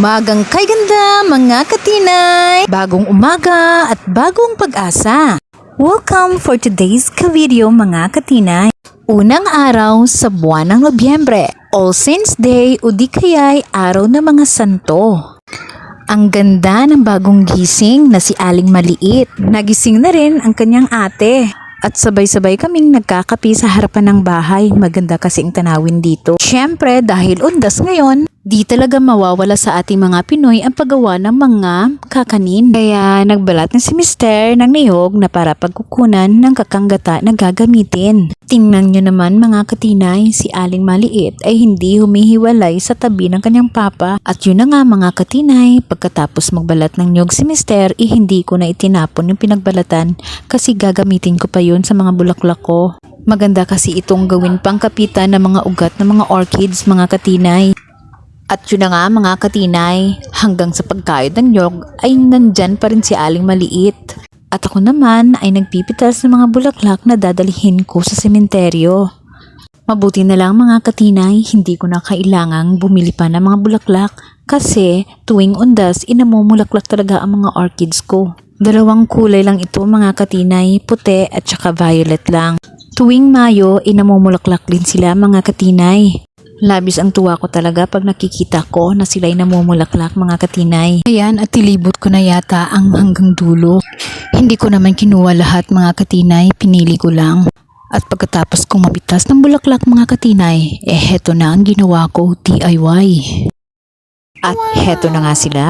Umagang kay ganda mga katinay! Bagong umaga at bagong pag-asa. Welcome for today's ka-video mga katinay. Unang araw sa buwan ng Nobyembre, All Saints Day o di kaya'y araw ng mga santo. Ang ganda ng bagong gising na si Aling Maliit. Nagising na rin ang kanyang ate. At sabay-sabay kaming nagkakapi sa harapan ng bahay. Maganda kasi ang tanawin dito. Siyempre dahil undas ngayon, di talaga mawawala sa ating mga Pinoy ang paggawa ng mga kakanin. Kaya nagbalat na si Mister ng niyog na para pagkukunan ng kakanggata na gagamitin. Tingnan nyo naman mga katinay, si Aling Maliit ay hindi humihiwalay sa tabi ng kanyang papa. At yun na nga mga katinay, pagkatapos magbalat ng niyog si Mister, hindi ko na itinapon yung pinagbalatan kasi gagamitin ko pa yun sa mga bulaklak ko. Maganda kasi itong gawin pang kapitan ng mga ugat ng mga orchids mga katinay. At yun na nga mga katinay, hanggang sa pagkayod ng nyog ay nandyan pa rin si Aling Maliit. At ako naman ay nagpipitas ng mga bulaklak na dadalhin ko sa sementeryo. Mabuti na lang mga katinay, hindi ko na kailangang bumili pa ng mga bulaklak kasi tuwing undas inamumulaklak talaga ang mga orchids ko. Dalawang kulay lang ito mga katinay, puti at saka violet lang. Tuwing Mayo, inamumulaklak din sila mga katinay. Labis ang tuwa ko talaga pag nakikita ko na sila'y namumulaklak mga katinay. Ayan at tilibot ko na yata ang hanggang dulo. Hindi ko naman kinuha lahat mga katinay, pinili ko lang. At pagkatapos kong mapitas ng bulaklak mga katinay, heto na ang ginawa ko, DIY. At heto na nga sila.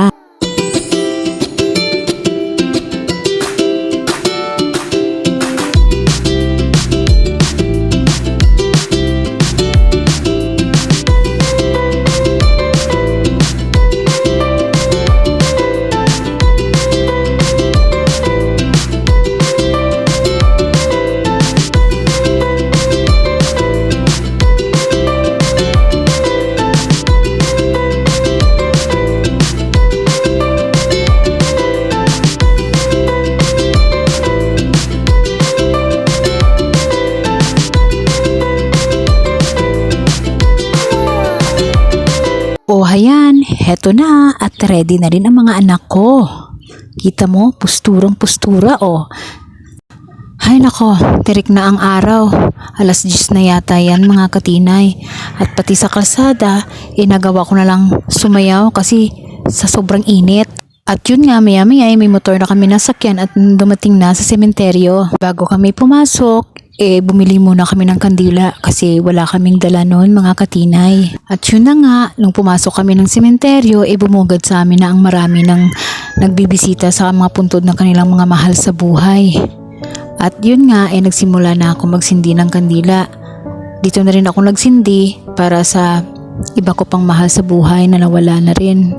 O hayan, heto na at ready na rin ang mga anak ko. Kita mo, pusturang-pustura o. Hay nako, tirik na ang araw. 10:00 na yata yan mga katinay. At pati sa kalsada, nagawa ko na lang sumayaw kasi sa sobrang init. At yun nga, maya-maya may motor na kami nasakyan at dumating na sa sementeryo. Bago kami pumasok, bumili muna kami ng kandila kasi wala kaming dala noon mga katinay. At yun na nga, nung pumasok kami ng sementeryo, bumugad sa amin na ang marami ng nagbibisita sa mga puntod ng kanilang mga mahal sa buhay. At yun nga, nagsimula na ako magsindi ng kandila. Dito na rin ako nagsindi para sa iba ko pang mahal sa buhay na nawala na rin.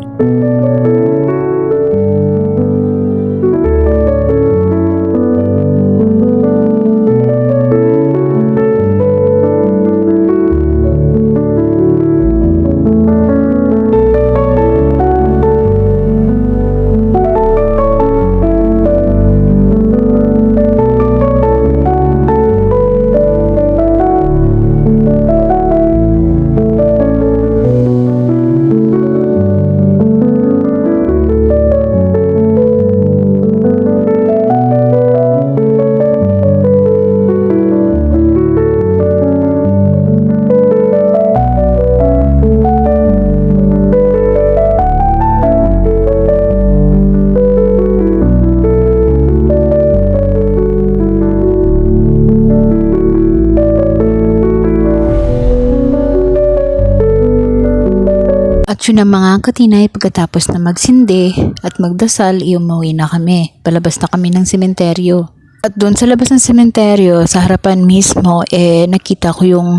At yun ang mga katinay, pagkatapos na magsindi at magdasal, umuwi na kami. Palabas na kami ng sementeryo. At doon sa labas ng sementeryo, sa harapan mismo, nakita ko yung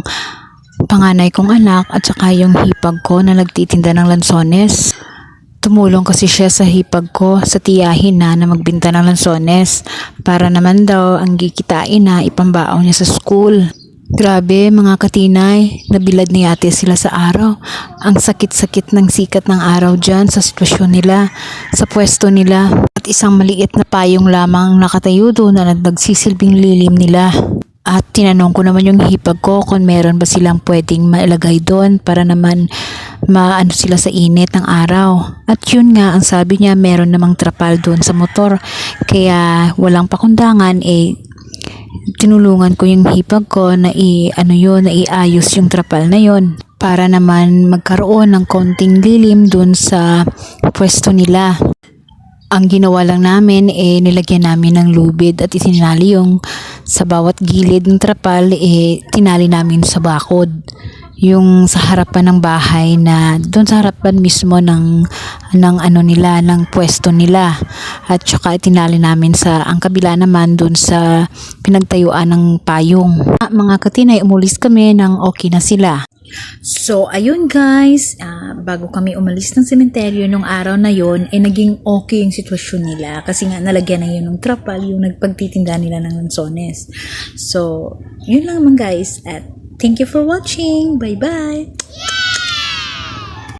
panganay kong anak at saka yung hipag ko na nagtitinda ng lansones. Tumulong kasi siya sa hipag ko sa tiyahin na magbinta ng lansones para naman daw ang gikitain na ipambaon niya sa school. Grabe mga katinay, nabilad ni ate sila sa araw. Ang sakit-sakit ng sikat ng araw dyan sa sitwasyon nila, sa pwesto nila. At isang maliit na payong lamang nakatayo doon na nagsisilbing lilim nila. At tinanong ko naman yung hipag ko kung meron ba silang pwedeng mailagay doon para naman maano sila sa init ng araw. At yun nga, ang sabi niya, meron namang trapal doon sa motor. Kaya walang pakundangan, tinulungan ko yung hipag ko na iayos yung trapal na yon para naman magkaroon ng konting lilim doon sa pwesto nila. Ang ginawa lang namin, nilagyan namin ng lubid at itinali yung sa bawat gilid ng trapal, tinali namin sa bakod. Yung sa harapan ng bahay na doon sa harapan mismo ng pwesto nila. At saka itinali namin ang kabila naman doon sa pinagtayuan ng payong. Mga katinay, umulis kami nang okay na sila. So, ayun guys, bago kami umalis ng sementeryo nung araw na yon, naging okay yung sitwasyon nila kasi nga nalagyan na yun ng trapal, yung nagpagtitinda nila ng lansones. So, yun lang naman guys, at thank you for watching. Bye-bye!